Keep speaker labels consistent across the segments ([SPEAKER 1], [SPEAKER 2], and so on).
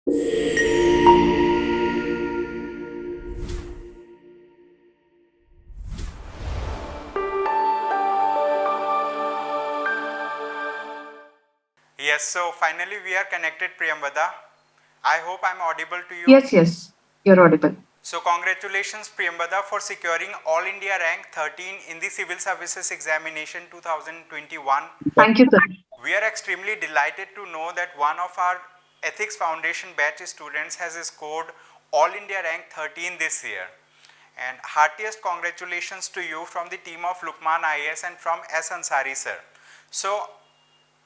[SPEAKER 1] Yes, so finally we are connected, Priyamvada. I hope I'm audible to you.
[SPEAKER 2] Yes, you're audible.
[SPEAKER 1] So congratulations, Priyamvada, for securing All India Rank 13 in the Civil Services Examination 2021.
[SPEAKER 2] Thank you, sir.
[SPEAKER 1] We are extremely delighted to know that one of our Ethics Foundation batch students has scored All India Rank 13 this year. And heartiest congratulations to you from the team of Lukmaan IAS and from S. Ansari, sir. So,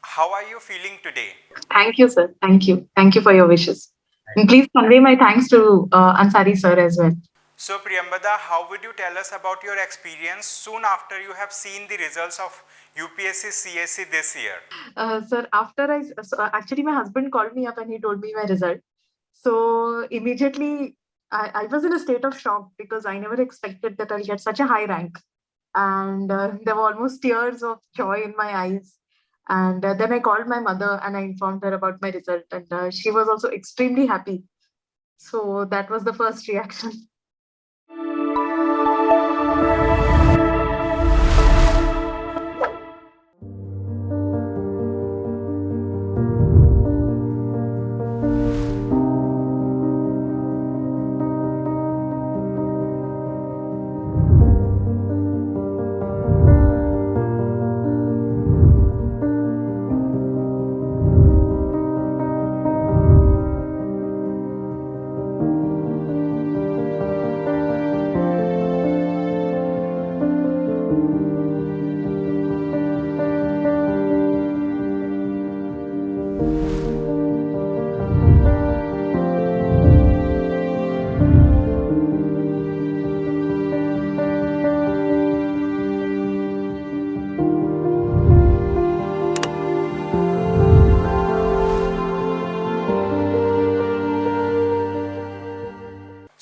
[SPEAKER 1] how are you feeling today?
[SPEAKER 2] Thank you, sir. Thank you. Thank you for your wishes. And please convey my thanks to Ansari, sir, as well.
[SPEAKER 1] So, Priyamvada, how would you tell us about your experience soon after you have seen the results of UPSC CSE this year?
[SPEAKER 2] Sir, actually, my husband called me up and he told me my result. So immediately, I was in a state of shock because I never expected that I'll get such a high rank. And there were almost tears of joy in my eyes. And then I called my mother and I informed her about my result. And she was also extremely happy. So that was the first reaction.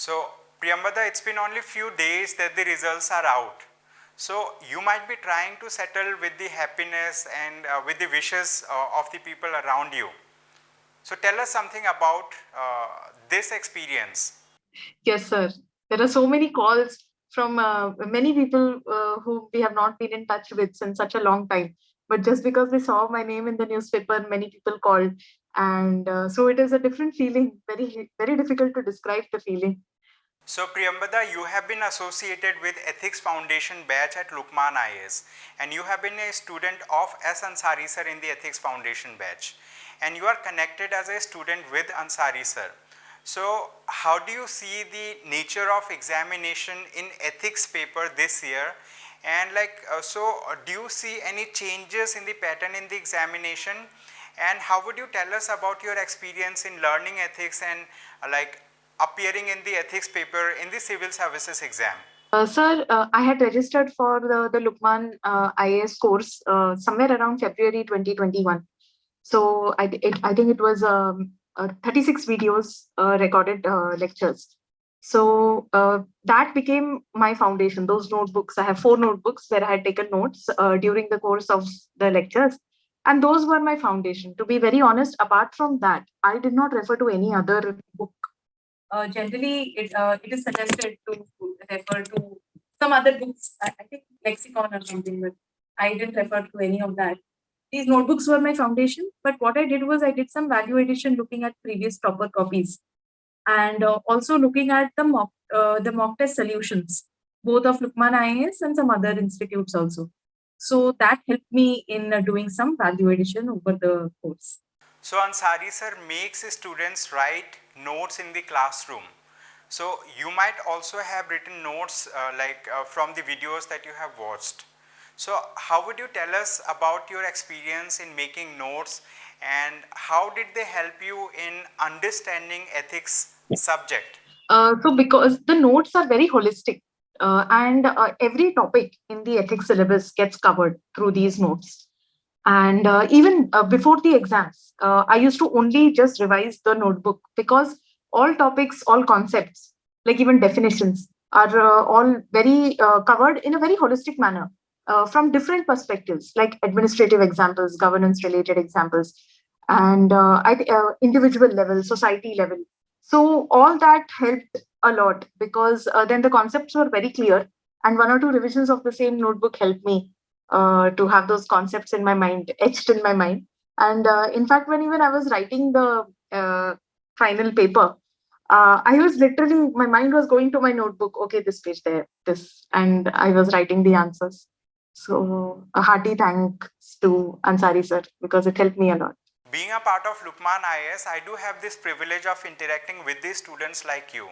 [SPEAKER 1] So, Priyamvada, it's been only few days that the results are out. So, you might be trying to settle with the happiness and with the wishes of the people around you. So, tell us something about this experience.
[SPEAKER 2] Yes, sir. There are so many calls from many people whom we have not been in touch with since such a long time. But just because they saw my name in the newspaper, many people called. And so it is a different feeling, very, very difficult to describe the feeling.
[SPEAKER 1] So Priyamvada, you have been associated with Ethics Foundation batch at Lukmaan IAS and you have been a student of S. Ansari sir in the Ethics Foundation batch and you are connected as a student with Ansari sir. So how do you see the nature of examination in ethics paper this year and do you see any changes in the pattern in the examination and how would you tell us about your experience in learning ethics and appearing in the ethics paper in the civil services exam?
[SPEAKER 2] Sir, I had registered for the Lukman IAS course somewhere around February 2021. So I think it was 36 videos recorded lectures. So that became my foundation. Those notebooks, I have 4 notebooks where I had taken notes during the course of the lectures. And those were my foundation. To be very honest, apart from that, I did not refer to any other book. Generally, it is suggested to refer to some other books, I think lexicon or something, but I didn't refer to any of that. These notebooks were my foundation, but what I did was I did some value addition looking at previous proper copies and also looking at the mock test solutions, both of Lukman IAS and some other institutes also. So that helped me in doing some value addition over the course.
[SPEAKER 1] So Ansari sir makes students write notes in the classroom. So you might also have written notes from the videos that you have watched. So how would you tell us about your experience in making notes and how did they help you in understanding ethics subject?
[SPEAKER 2] So because the notes are very holistic and every topic in the ethics syllabus gets covered through these notes. And even before the exams, I used to only just revise the notebook because all topics, all concepts, like even definitions, are all very covered in a very holistic manner from different perspectives, like administrative examples, governance related examples. and individual level, society level. So all that helped a lot because then the concepts were very clear, and one or two revisions of the same notebook helped me to have those concepts in my mind, etched in my mind. And in fact, when even I was writing the final paper, I was literally, my mind was going to my notebook. Okay, this page there, this, and I was writing the answers. So a hearty thanks to Ansari sir because it helped me a lot.
[SPEAKER 1] Being a part of Lukmaan IAS, I do have this privilege of interacting with these students like you.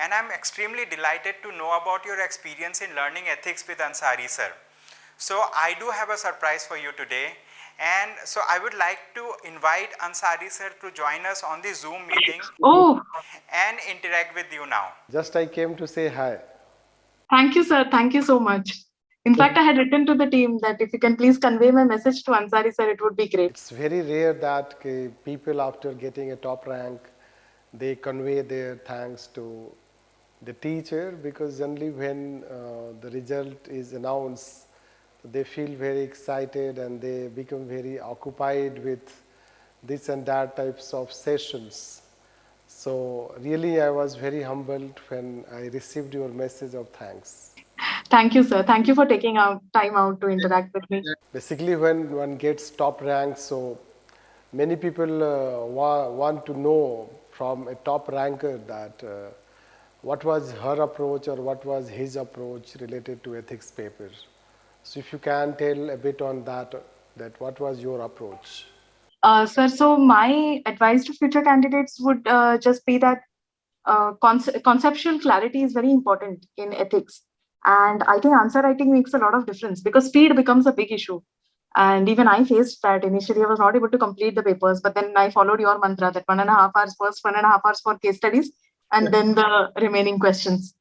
[SPEAKER 1] And I'm extremely delighted to know about your experience in learning ethics with Ansari sir. So I do have a surprise for you today. And so I would like to invite Ansari sir to join us on the Zoom meeting
[SPEAKER 2] Oh,
[SPEAKER 1] and interact with you now.
[SPEAKER 3] Just I came to say hi.
[SPEAKER 2] thank you, sir. Thank you so much. In fact, I had written to the team that if you can please convey my message to Ansari sir, it would be great.
[SPEAKER 3] It's very rare that people after getting a top rank, they convey their thanks to the teacher, because generally when the result is announced, they feel very excited and they become very occupied with this and that types of sessions. So really I was very humbled when I received your message of thanks.
[SPEAKER 2] Thank you, sir. Thank you for taking out time out to interact with me.
[SPEAKER 3] Basically, when one gets top rank, so many people want to know from a top ranker that what was her approach or what was his approach related to ethics paper. So if you can tell a bit on that, that what was your approach?
[SPEAKER 2] Sir, so my advice to future candidates would just be that conceptual clarity is very important in ethics. And I think answer writing makes a lot of difference because speed becomes a big issue. And even I faced that initially. I was not able to complete the papers, but then I followed your mantra that 1.5 hours first, 1.5 hours for case studies, and then the remaining questions.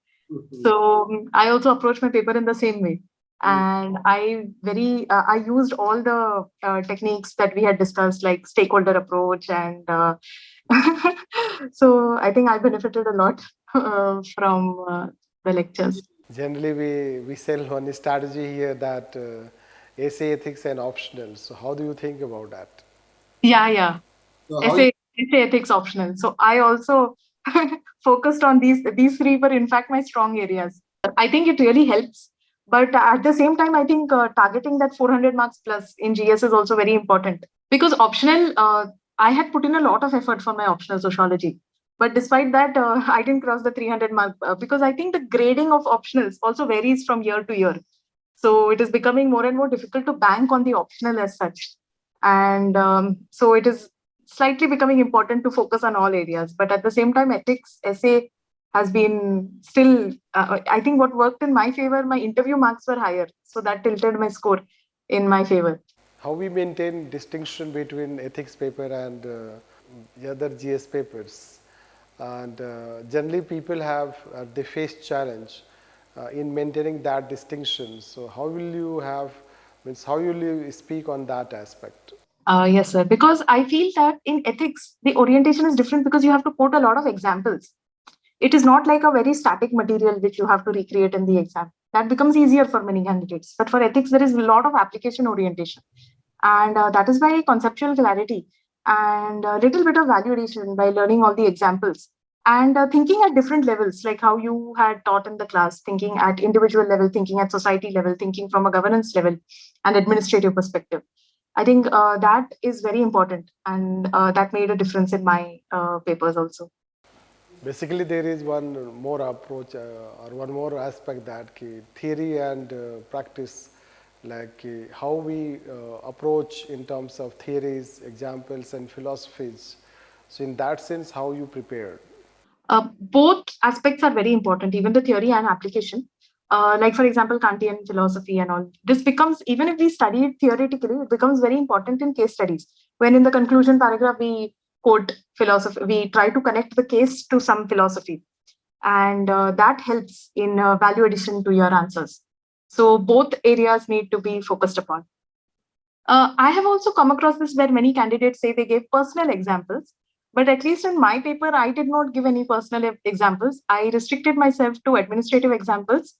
[SPEAKER 2] So I also approached my paper in the same way. And I used all the techniques that we had discussed, like stakeholder approach, and so I think I benefited a lot from the lectures.
[SPEAKER 3] Generally, we sell one strategy here that essay ethics and optional. So how do you think about that?
[SPEAKER 2] Yeah. Essay ethics optional. So I also focused on these three were in fact my strong areas. I think it really helps. But at the same time, I think targeting that 400 marks plus in GS is also very important because optional, I had put in a lot of effort for my optional sociology. But despite that, I didn't cross the 300 mark because I think the grading of optionals also varies from year to year. So it is becoming more and more difficult to bank on the optional as such. And so it is slightly becoming important to focus on all areas. But at the same time, ethics essay has been still, I think what worked in my favor, my interview marks were higher. So that tilted my score in my favor.
[SPEAKER 3] How we maintain distinction between ethics paper and the other GS papers? And generally people have, they face challenge in maintaining that distinction. So how will you have, how will you speak on that aspect?
[SPEAKER 2] Yes, sir. Because I feel that in ethics, the orientation is different because you have to quote a lot of examples. It is not like a very static material which you have to recreate in the exam. That becomes easier for many candidates. But for ethics, there is a lot of application orientation. And that is why conceptual clarity and a little bit of validation by learning all the examples and thinking at different levels, like how you had taught in the class, thinking at individual level, thinking at society level, thinking from a governance level and administrative perspective. I think that is very important, and that made a difference in my papers also.
[SPEAKER 3] Basically, there is one more approach or one more aspect that theory and practice, like how we approach in terms of theories, examples, and philosophies. So, in that sense, how you prepared?
[SPEAKER 2] Both aspects are very important, even the theory and application. Like, for example, Kantian philosophy and all. This becomes, even if we study it theoretically, it becomes very important in case studies. When in the conclusion paragraph, we quote philosophy, we try to connect the case to some philosophy. And that helps in value addition to your answers. So both areas need to be focused upon. I have also come across this where many candidates say they gave personal examples, but at least in my paper, I did not give any personal examples. I restricted myself to administrative examples.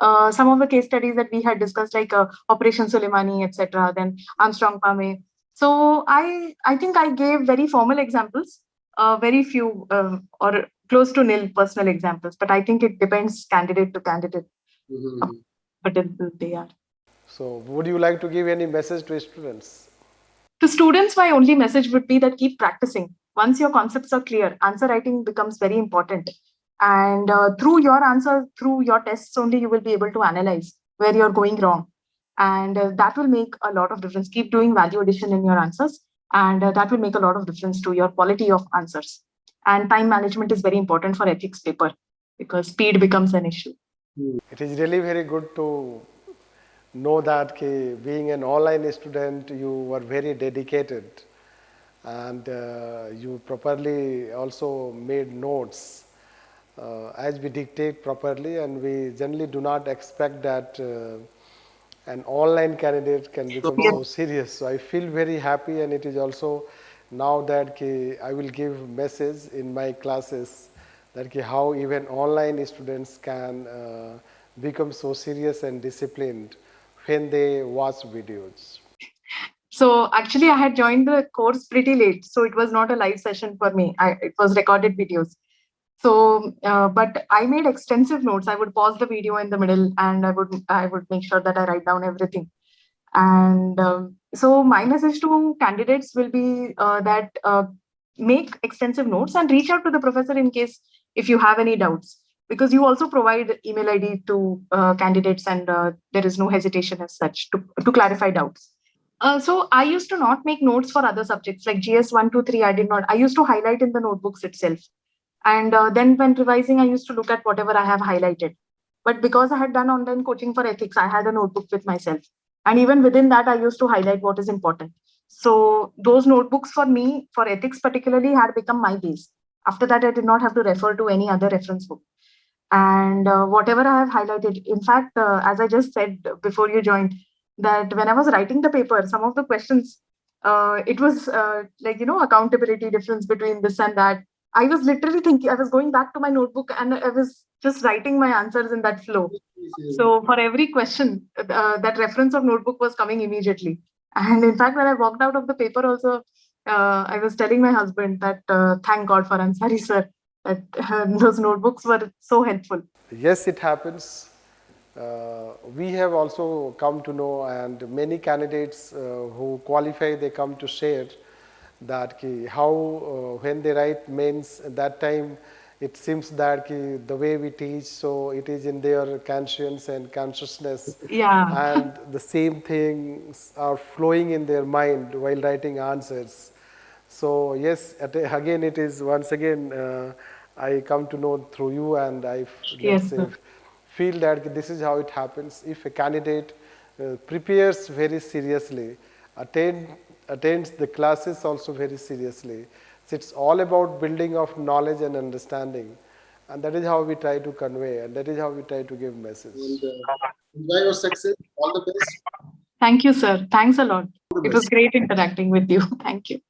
[SPEAKER 2] Some of the case studies that we had discussed, like Operation Soleimani, etc., then Armstrong Pame. So I think I gave very formal examples, very few or close to nil personal examples. But I think it depends candidate to candidate, but they are.
[SPEAKER 3] So would you like to give any message to students?
[SPEAKER 2] To students, my only message would be that keep practicing. Once your concepts are clear, answer writing becomes very important. And through your answer, through your tests only, you will be able to analyze where you're going wrong. And that will make a lot of difference. Keep doing value addition in your answers, and that will make a lot of difference to your quality of answers. And time management is very important for ethics paper because speed becomes an issue.
[SPEAKER 3] It is really very good to know that being an online student, you were very dedicated and you properly also made notes as we dictate properly, and we generally do not expect that an online candidate can become so serious. So I feel very happy, and it is also now that I will give message in my classes that how even online students can become so serious and disciplined when they watch videos.
[SPEAKER 2] So actually, I had joined the course pretty late, so it was not a live session for me. It was recorded videos. So, but I made extensive notes. I would pause the video in the middle, and I would make sure that I write down everything. And so, my message to candidates will be that make extensive notes and reach out to the professor in case if you have any doubts, because you also provide email ID to candidates, and there is no hesitation as such to clarify doubts. So I used to not make notes for other subjects like GS 1, 2, 3. I did not. I used to highlight in the notebooks itself. And then when revising, I used to look at whatever I have highlighted. But because I had done online coaching for ethics, I had a notebook with myself. And even within that, I used to highlight what is important. So those notebooks for me, for ethics particularly, had become my base. After that, I did not have to refer to any other reference book. And whatever I have highlighted, in fact, as I just said before you joined, that when I was writing the paper, some of the questions, it was like, accountability difference between this and that. I was literally thinking, I was going back to my notebook and I was just writing my answers in that flow. So for every question, that reference of notebook was coming immediately. And in fact, when I walked out of the paper also, I was telling my husband that thank God for Ansari sir, that those notebooks were so helpful.
[SPEAKER 3] Yes, it happens. We have also come to know, and many candidates who qualify, they come to share that how when they write mains, at that time it seems that the way we teach, so it is in their conscience and consciousness,
[SPEAKER 2] Yeah.
[SPEAKER 3] and the same things are flowing in their mind while writing answers. So yes, again it is once again I come to know through you, and I let's
[SPEAKER 2] Yes,
[SPEAKER 3] say
[SPEAKER 2] sir.
[SPEAKER 3] feel that this is how it happens. If a candidate prepares very seriously, attends the classes also very seriously, so it's all about building of knowledge and understanding, and that is how we try to convey, and that is how we try to give message. And enjoy your success. All the best.
[SPEAKER 2] Thank you, sir. Thanks a lot. It was great interacting with you. Thank you.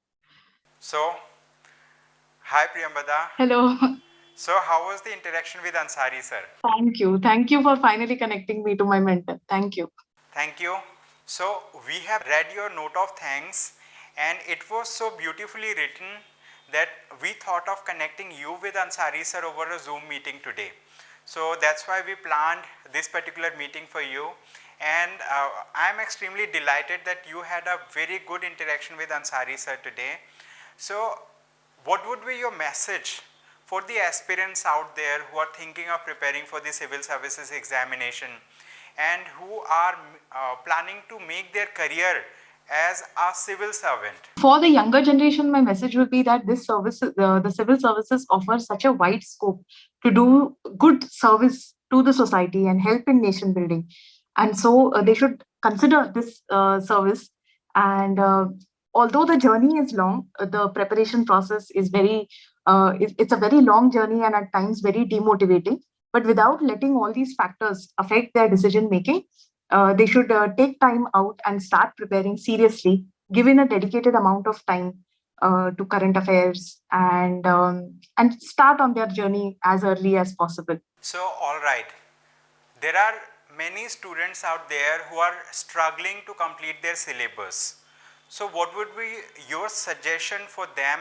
[SPEAKER 1] So, hi Priyamvada.
[SPEAKER 2] Hello.
[SPEAKER 1] So, how was the interaction with Ansari sir?
[SPEAKER 2] Thank you. Thank you for finally connecting me to my mentor. Thank you.
[SPEAKER 1] Thank you. So, we have read your note of thanks, and it was so beautifully written that we thought of connecting you with Ansari sir over a Zoom meeting today. So, that's why we planned this particular meeting for you, and I am extremely delighted that you had a very good interaction with Ansari sir today. So, what would be your message for the aspirants out there who are thinking of preparing for the civil services examination and who are planning to make their career as a civil servant?
[SPEAKER 2] For the younger generation, my message will be that this service, the civil services offer such a wide scope to do good service to the society and help in nation building. And so they should consider this service. And although the journey is long, the preparation process is it's a very long journey and at times very demotivating. But without letting all these factors affect their decision making, they should take time out and start preparing seriously, given a dedicated amount of time to current affairs, and start on their journey as early as possible.
[SPEAKER 1] So, all right, there are many students out there who are struggling to complete their syllabus. So what would be your suggestion for them?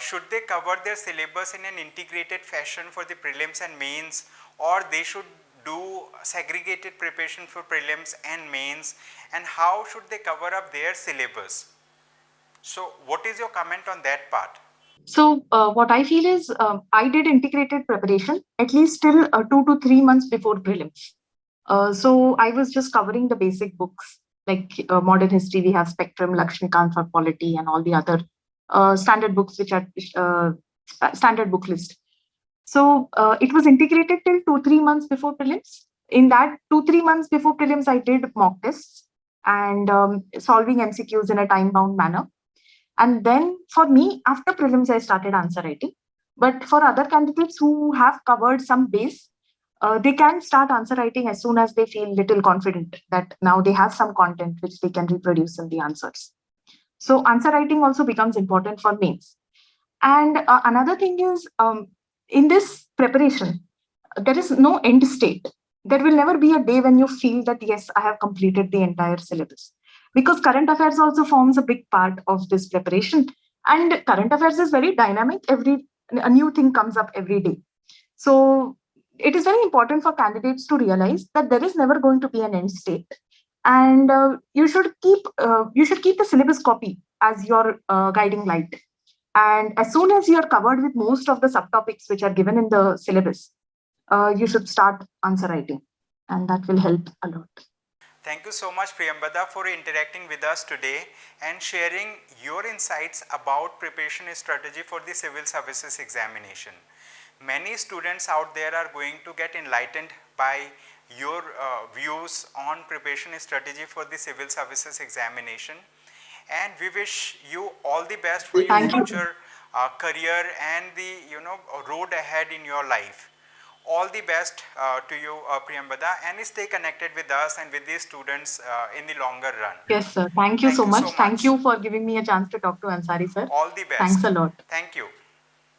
[SPEAKER 1] Should they cover their syllabus in an integrated fashion for the prelims and mains, or they should do segregated preparation for prelims and mains, and how should they cover up their syllabus? So what is your comment on that part?
[SPEAKER 2] So what I feel is I did integrated preparation at least till 2 to 3 months before prelims. So I was just covering the basic books like modern history. We have Spectrum, Lakshmikant for polity, and all the other standard books which are standard book list. So it was integrated till 2-3 months before prelims. In that 2-3 months before prelims, I did mock tests and solving MCQs in a time-bound manner. And then for me, after prelims, I started answer writing. But for other candidates who have covered some base, they can start answer writing as soon as they feel little confident that now they have some content which they can reproduce in the answers. So answer writing also becomes important for mains. And another thing is, in this preparation, there is no end state. There will never be a day when you feel that, yes, I have completed the entire syllabus. Because current affairs also forms a big part of this preparation. And current affairs is very dynamic. A new thing comes up every day. So it is very important for candidates to realize that there is never going to be an end state. And you should keep the syllabus copy as your guiding light. And as soon as you're covered with most of the subtopics which are given in the syllabus, you should start answer writing, and that will help a lot.
[SPEAKER 1] Thank you so much, Priyamvada, for interacting with us today and sharing your insights about preparation strategy for the civil services examination. Many students out there are going to get enlightened by your views on preparation strategy for the civil services examination, and we wish you all the best for your future career and the road ahead in your life. All the best to you, Priyamvada, and stay connected with us and with these students in the longer run.
[SPEAKER 2] Yes, sir. Thank you so much. Thank you for giving me a chance to talk to Ansari, sir.
[SPEAKER 1] All the best.
[SPEAKER 2] Thanks a lot.
[SPEAKER 1] Thank you.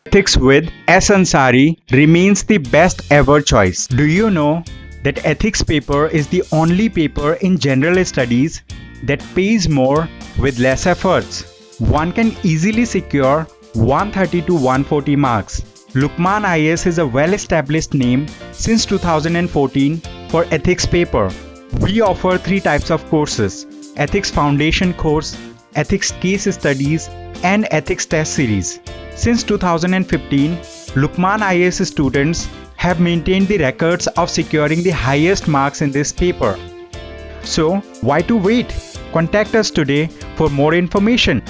[SPEAKER 4] Ethics with S. Ansari remains the best ever choice. Do you know that ethics paper is the only paper in general studies that pays more with less efforts? One can easily secure 130 to 140 marks. Lukmaan IAS is a well-established name since 2014 for ethics paper. We offer 3 types of courses: Ethics Foundation course, Ethics Case Studies, and Ethics Test Series. Since 2015, Lukmaan IAS students have maintained the records of securing the highest marks in this paper. So, why to wait? Contact us today for more information.